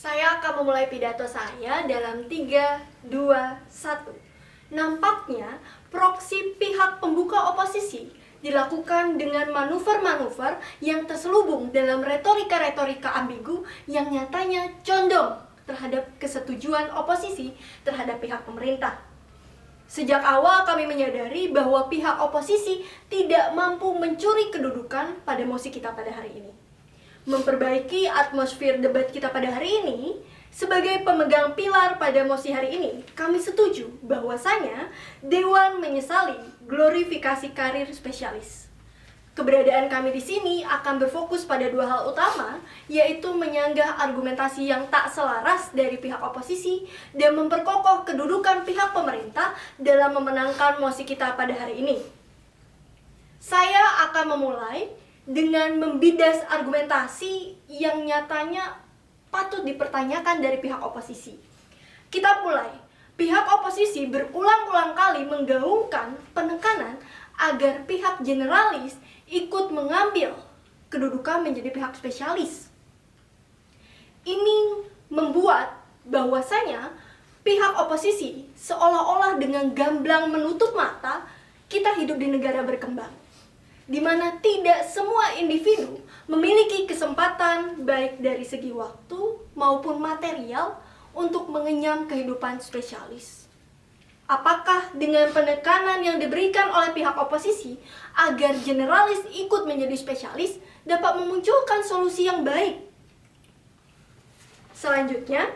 Saya akan memulai pidato saya dalam 3, 2, 1. Nampaknya, proksi pihak pembuka oposisi dilakukan dengan manuver-manuver yang terselubung dalam retorika-retorika ambigu yang nyatanya condong terhadap kesetujuan oposisi terhadap pihak pemerintah. Sejak awal kami menyadari bahwa pihak oposisi tidak mampu mencuri kedudukan pada mosi kita pada hari ini. Memperbaiki atmosfer debat kita pada hari ini, sebagai pemegang pilar pada mosi hari ini, kami setuju bahwasanya Dewan menyesali glorifikasi karir spesialis. Keberadaan kami di sini akan berfokus pada dua hal utama, yaitu menyanggah argumentasi yang tak selaras dari pihak oposisi dan memperkokoh kedudukan pihak pemerintah dalam memenangkan mosi kita pada hari ini. Saya akan memulai dengan membidas argumentasi yang nyatanya patut dipertanyakan dari pihak oposisi. Kita mulai. Pihak oposisi berulang-ulang kali menggaungkan penekanan agar pihak generalis ikut mengambil kedudukan menjadi pihak spesialis. Ini membuat bahwasanya pihak oposisi seolah-olah dengan gamblang menutup mata kita hidup di negara berkembang, di mana tidak semua individu memiliki kesempatan baik dari segi waktu maupun material untuk mengenyam kehidupan spesialis. Apakah dengan penekanan yang diberikan oleh pihak oposisi agar generalis ikut menjadi spesialis dapat memunculkan solusi yang baik? Selanjutnya,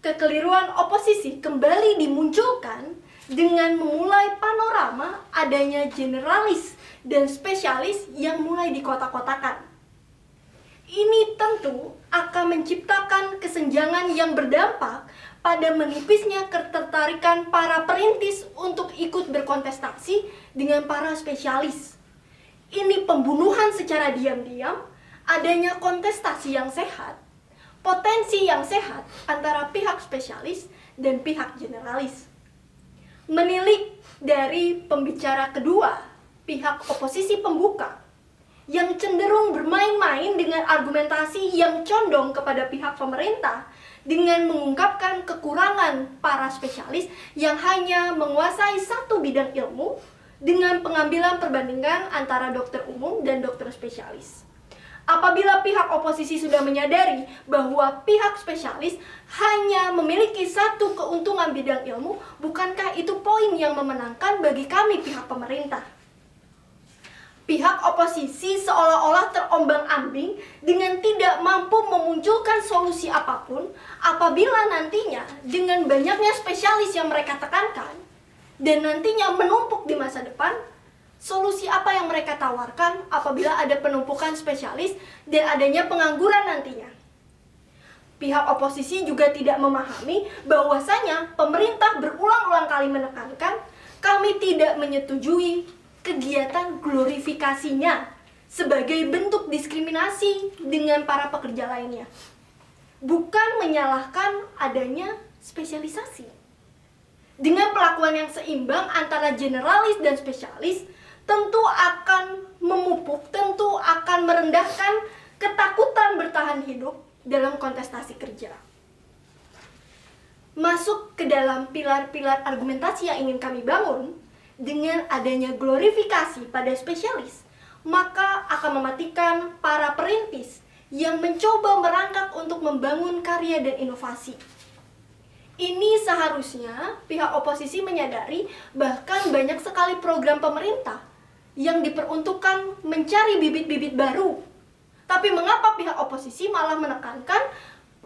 kekeliruan oposisi kembali dimunculkan dengan memulai panorama adanya generalis dan spesialis yang mulai dikotak-kotakan. Ini tentu akan menciptakan kesenjangan yang berdampak pada menipisnya ketertarikan para perintis untuk ikut berkontestasi dengan para spesialis. Ini pembunuhan secara diam-diam, adanya kontestasi yang sehat, potensi yang sehat antara pihak spesialis dan pihak generalis. Menilik dari pembicara kedua, pihak oposisi pembuka, yang cenderung bermain-main dengan argumentasi yang condong kepada pihak pemerintah dengan mengungkapkan kekurangan para spesialis yang hanya menguasai satu bidang ilmu dengan pengambilan perbandingan antara dokter umum dan dokter spesialis. Apabila pihak oposisi sudah menyadari bahwa pihak spesialis hanya memiliki satu keuntungan bidang ilmu, bukankah itu poin yang memenangkan bagi kami pihak pemerintah? Pihak oposisi seolah-olah terombang-ambing dengan tidak mampu memunculkan solusi apapun apabila nantinya dengan banyaknya spesialis yang mereka tekankan dan nantinya menumpuk di masa depan, solusi apa yang mereka tawarkan apabila ada penumpukan spesialis dan adanya pengangguran nantinya? Pihak oposisi juga tidak memahami bahwasanya pemerintah berulang-ulang kali menekankan kami tidak menyetujui kegiatan glorifikasinya sebagai bentuk diskriminasi dengan para pekerja lainnya. Bukan menyalahkan adanya spesialisasi. Dengan perlakuan yang seimbang antara generalis dan spesialis, tentu akan memupuk, tentu akan merendahkan ketakutan bertahan hidup dalam kontestasi kerja. Masuk ke dalam pilar-pilar argumentasi yang ingin kami bangun, dengan adanya glorifikasi pada spesialis, maka akan mematikan para perintis yang mencoba merangkak untuk membangun karya dan inovasi. Ini seharusnya pihak oposisi menyadari bahkan banyak sekali program pemerintah yang diperuntukkan mencari bibit-bibit baru. Tapi mengapa pihak oposisi malah menekankan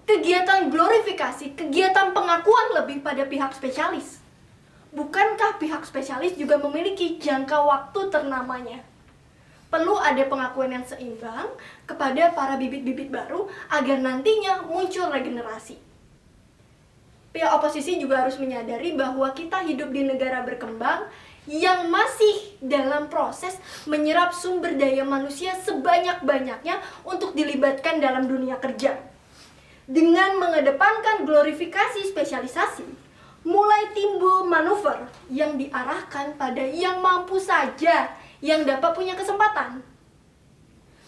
kegiatan glorifikasi, kegiatan pengakuan lebih pada pihak spesialis? Bukankah pihak spesialis juga memiliki jangka waktu ternamanya? Perlu ada pengakuan yang seimbang kepada para bibit-bibit baru agar nantinya muncul regenerasi. Pihak oposisi juga harus menyadari bahwa kita hidup di negara berkembang yang masih dalam proses menyerap sumber daya manusia sebanyak-banyaknya untuk dilibatkan dalam dunia kerja. Dengan mengedepankan glorifikasi spesialisasi, mulai timbul manuver yang diarahkan pada yang mampu saja yang dapat punya kesempatan.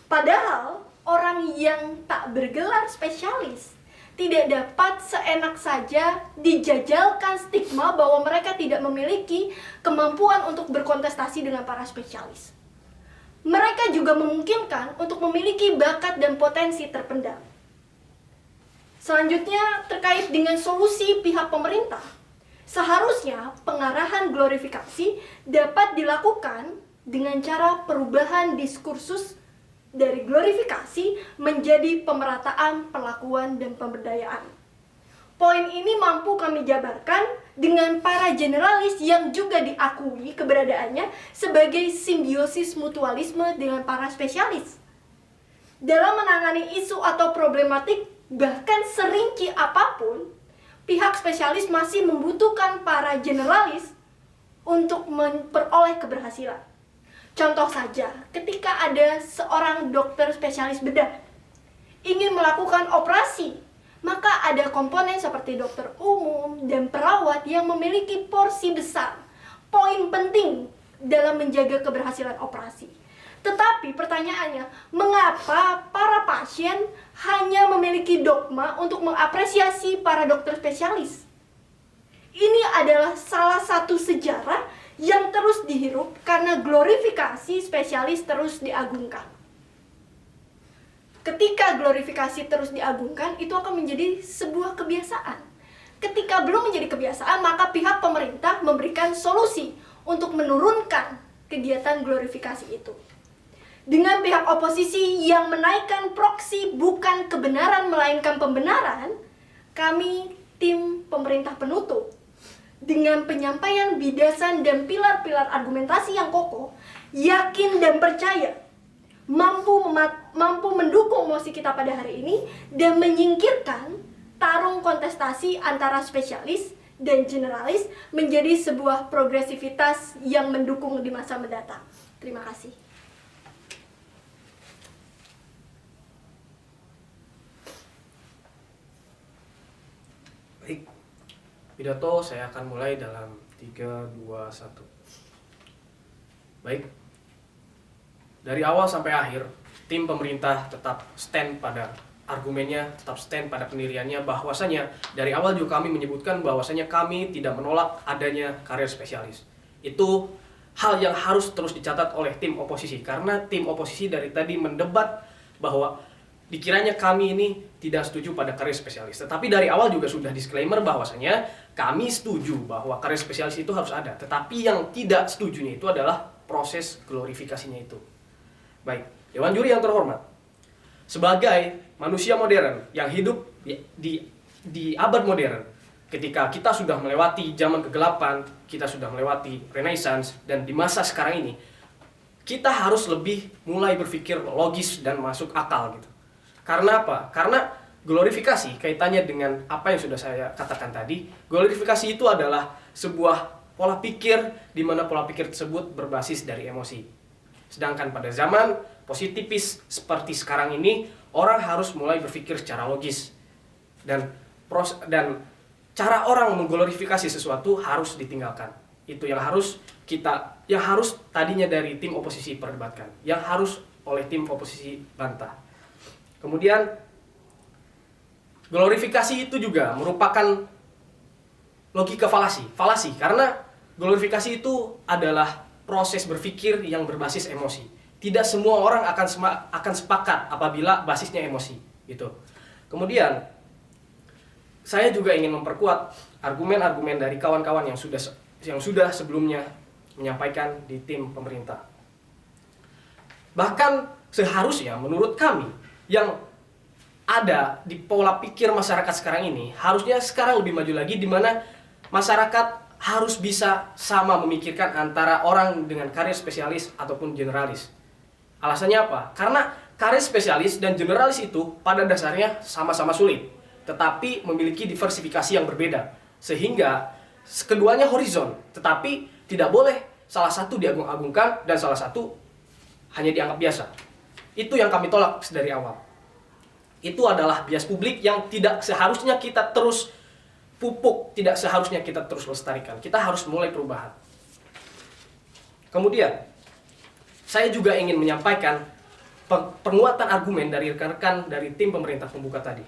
Padahal orang yang tak bergelar spesialis tidak dapat seenak saja dijajalkan stigma bahwa mereka tidak memiliki kemampuan untuk berkontestasi dengan para spesialis. Mereka juga memungkinkan untuk memiliki bakat dan potensi terpendam. Selanjutnya, terkait dengan solusi pihak pemerintah, seharusnya pengarahan glorifikasi dapat dilakukan dengan cara perubahan diskursus dari glorifikasi menjadi pemerataan perlakuan dan pemberdayaan. Poin ini mampu kami jabarkan dengan para generalis yang juga diakui keberadaannya sebagai simbiosis mutualisme dengan para spesialis. Dalam menangani isu atau problematik bahkan serinci apapun, pihak spesialis masih membutuhkan para generalis untuk memperoleh keberhasilan. Contoh saja, ketika ada seorang dokter spesialis bedah ingin melakukan operasi, maka ada komponen seperti dokter umum dan perawat yang memiliki porsi besar, poin penting dalam menjaga keberhasilan operasi. Tetapi pertanyaannya, mengapa para pasien hanya memiliki dogma untuk mengapresiasi para dokter spesialis? Ini adalah salah satu sejarah yang terus dihirup karena glorifikasi spesialis terus diagungkan. Ketika glorifikasi terus diagungkan, itu akan menjadi sebuah kebiasaan. Ketika belum menjadi kebiasaan, maka pihak pemerintah memberikan solusi untuk menurunkan kegiatan glorifikasi itu. Dengan pihak oposisi yang menaikkan proksi bukan kebenaran melainkan pembenaran, kami tim pemerintah penutup dengan penyampaian bidasan dan pilar-pilar argumentasi yang kokoh, yakin dan percaya mampu mendukung mosi kita pada hari ini dan menyingkirkan tarung kontestasi antara spesialis dan generalis menjadi sebuah progresivitas yang mendukung di masa mendatang. Terima kasih. Baik, pidato saya akan mulai dalam 3, 2, 1. Baik, dari awal sampai akhir, tim pemerintah tetap stand pada argumennya, tetap stand pada pendiriannya, bahwasanya dari awal juga kami menyebutkan bahwasanya kami tidak menolak adanya karir spesialis. Itu hal yang harus terus dicatat oleh tim oposisi, karena tim oposisi dari tadi mendebat bahwa dikiranya kami ini tidak setuju pada karir spesialis. Tetapi dari awal juga sudah disclaimer bahwasanya kami setuju bahwa karir spesialis itu harus ada. Tetapi yang tidak setujunya itu adalah proses glorifikasinya itu. Baik, Dewan Juri yang terhormat, sebagai manusia modern yang hidup di abad modern, ketika kita sudah melewati zaman kegelapan, kita sudah melewati Renaissance, dan di masa sekarang ini, kita harus lebih mulai berpikir logis dan masuk akal gitu. Karena apa? Karena glorifikasi kaitannya dengan apa yang sudah saya katakan tadi. Glorifikasi itu adalah sebuah pola pikir di mana pola pikir tersebut berbasis dari emosi. Sedangkan pada zaman positifis seperti sekarang ini, orang harus mulai berpikir secara logis. Dan cara orang mengglorifikasi sesuatu harus ditinggalkan. Itu yang harus tadinya dari tim oposisi perdebatkan, yang harus oleh tim oposisi bantah. Kemudian glorifikasi itu juga merupakan logika falasi karena glorifikasi itu adalah proses berpikir yang berbasis emosi. Tidak semua orang akan sepakat apabila basisnya emosi gitu. Kemudian saya juga ingin memperkuat argumen-argumen dari kawan-kawan yang sudah sebelumnya menyampaikan di tim pemerintah. Bahkan seharusnya menurut kami yang ada di pola pikir masyarakat sekarang ini, harusnya sekarang lebih maju lagi, di mana masyarakat harus bisa sama memikirkan antara orang dengan karir spesialis ataupun generalis. Alasannya apa? Karena karir spesialis dan generalis itu pada dasarnya sama-sama sulit, tetapi memiliki diversifikasi yang berbeda, sehingga keduanya horizon, tetapi tidak boleh salah satu diagung-agungkan dan salah satu hanya dianggap biasa. Itu yang kami tolak dari awal. Itu adalah bias publik yang tidak seharusnya kita terus pupuk, tidak seharusnya kita terus lestarikan. Kita harus mulai perubahan. Kemudian, saya juga ingin menyampaikan penguatan argumen dari rekan-rekan dari tim pemerintah pembuka tadi.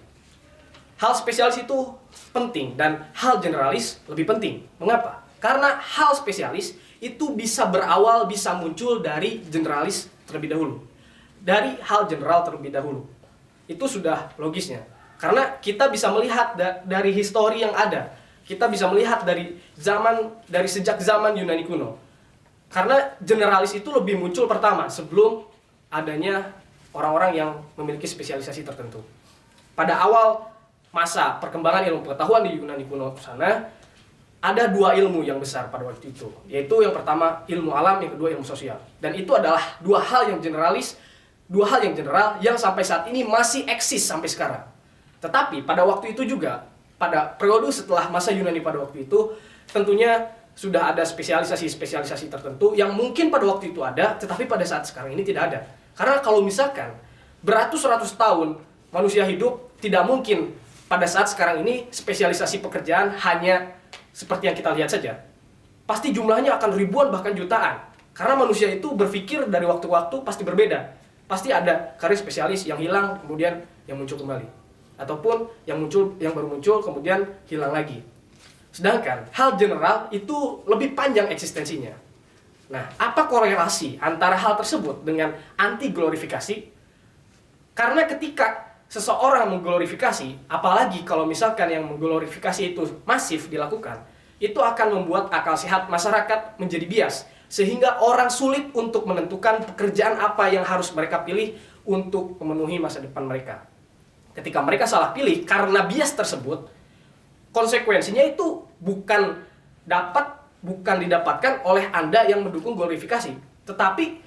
hal spesialis itu penting dan hal generalis lebih penting. Mengapa? Karena hal spesialis itu bisa berawal, bisa muncul dari generalis terlebih dahulu. Dari hal general terlebih dahulu. Itu sudah logisnya. Karena kita bisa melihat dari histori yang ada. Kita bisa melihat dari sejak zaman Yunani kuno. Karena generalis itu lebih muncul pertama sebelum adanya orang-orang yang memiliki spesialisasi tertentu. Pada awal masa perkembangan ilmu pengetahuan di Yunani kuno sana, ada dua ilmu yang besar pada waktu itu. Yaitu yang pertama ilmu alam, yang kedua ilmu sosial. Dan itu adalah dua hal yang generalis, dua hal yang general yang sampai saat ini masih eksis sampai sekarang. Tetapi pada waktu itu juga, pada periode setelah masa Yunani pada waktu itu, tentunya sudah ada spesialisasi-spesialisasi tertentu yang mungkin pada waktu itu ada, tetapi pada saat sekarang ini tidak ada. Karena kalau misalkan beratus-ratus tahun manusia hidup, tidak mungkin pada saat sekarang ini spesialisasi pekerjaan hanya seperti yang kita lihat saja. Pasti jumlahnya akan ribuan bahkan jutaan. Karena manusia itu berpikir dari waktu ke waktu pasti berbeda. Pasti ada karir spesialis yang hilang kemudian yang muncul kembali. Ataupun yang baru muncul kemudian hilang lagi. Sedangkan hal general itu lebih panjang eksistensinya. Nah, apa korelasi antara hal tersebut dengan anti glorifikasi? Karena ketika seseorang mengglorifikasi, apalagi kalau misalkan yang mengglorifikasi itu masif dilakukan, itu akan membuat akal sehat masyarakat menjadi bias. Sehingga orang sulit untuk menentukan pekerjaan apa yang harus mereka pilih untuk memenuhi masa depan mereka. Ketika mereka salah pilih karena bias tersebut, konsekuensinya itu bukan didapatkan oleh Anda yang mendukung glorifikasi, tetapi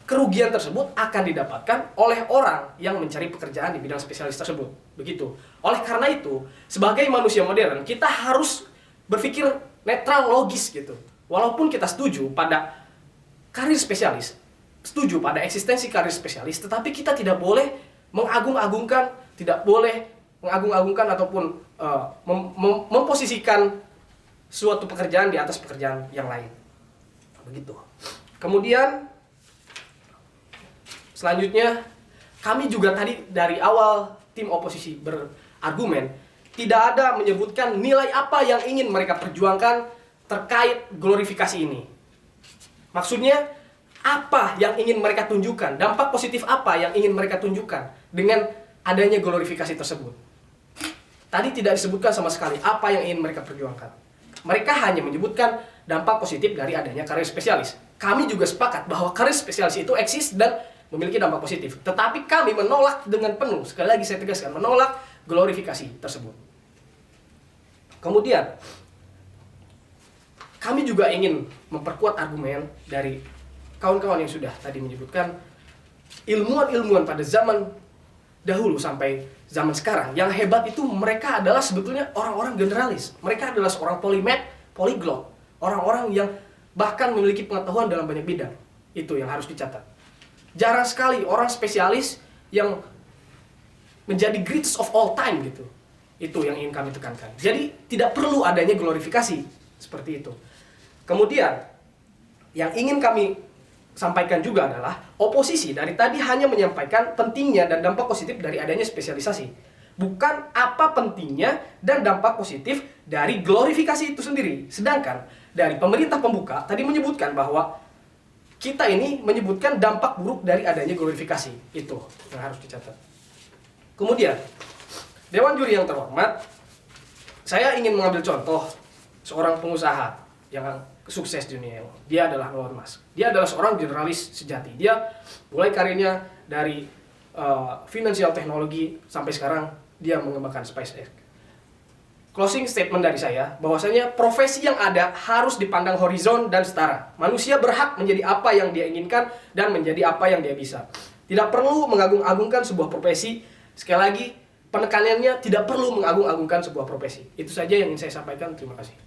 kerugian tersebut akan didapatkan oleh orang yang mencari pekerjaan di bidang spesialis tersebut. Begitu. Oleh karena itu, sebagai manusia modern, kita harus berpikir netral, logis gitu. Walaupun kita setuju pada karir spesialis, setuju pada eksistensi karir spesialis, tetapi kita tidak boleh mengagung-agungkan ataupun memposisikan suatu pekerjaan di atas pekerjaan yang lain. Begitu. Kemudian selanjutnya, kami juga tadi dari awal tim oposisi berargumen tidak ada menyebutkan nilai apa yang ingin mereka perjuangkan terkait glorifikasi ini. Maksudnya apa yang ingin mereka tunjukkan, dampak positif apa yang ingin mereka tunjukkan dengan adanya glorifikasi tersebut. Tadi tidak disebutkan sama sekali apa yang ingin mereka perjuangkan. Mereka hanya menyebutkan dampak positif dari adanya karir spesialis. Kami juga sepakat bahwa karir spesialis itu eksis dan memiliki dampak positif. Tetapi kami menolak dengan penuh, sekali lagi saya tegaskan, menolak glorifikasi tersebut. Kemudian, kami juga ingin memperkuat argumen dari kawan-kawan yang sudah tadi menyebutkan ilmuwan-ilmuwan pada zaman dahulu sampai zaman sekarang. Yang hebat itu mereka adalah sebetulnya orang-orang generalis. Mereka adalah seorang polyglot. Orang-orang yang bahkan memiliki pengetahuan dalam banyak bidang. Itu yang harus dicatat. Jarang sekali orang spesialis yang menjadi greatest of all time gitu. Itu yang ingin kami tekankan. Jadi tidak perlu adanya glorifikasi seperti itu. Kemudian yang ingin kami sampaikan juga adalah oposisi dari tadi hanya menyampaikan pentingnya dan dampak positif dari adanya spesialisasi. Bukan apa pentingnya dan dampak positif dari glorifikasi itu sendiri. Sedangkan dari pemerintah pembuka tadi menyebutkan bahwa kita ini menyebutkan dampak buruk dari adanya glorifikasi. Itu yang harus dicatat. Kemudian, Dewan Juri yang terhormat, saya ingin mengambil contoh seorang pengusaha yang sukses di dunia. Dia adalah Elon Musk. Dia adalah seorang generalis sejati. Dia mulai karirnya dari financial teknologi sampai sekarang dia mengembangkan SpaceX. Closing statement dari saya, bahwasanya profesi yang ada harus dipandang horizon dan setara. Manusia berhak menjadi apa yang dia inginkan dan menjadi apa yang dia bisa. Tidak perlu mengagung-agungkan sebuah profesi. Sekali lagi, penekanannya tidak perlu mengagung-agungkan sebuah profesi. Itu saja yang ingin saya sampaikan. Terima kasih.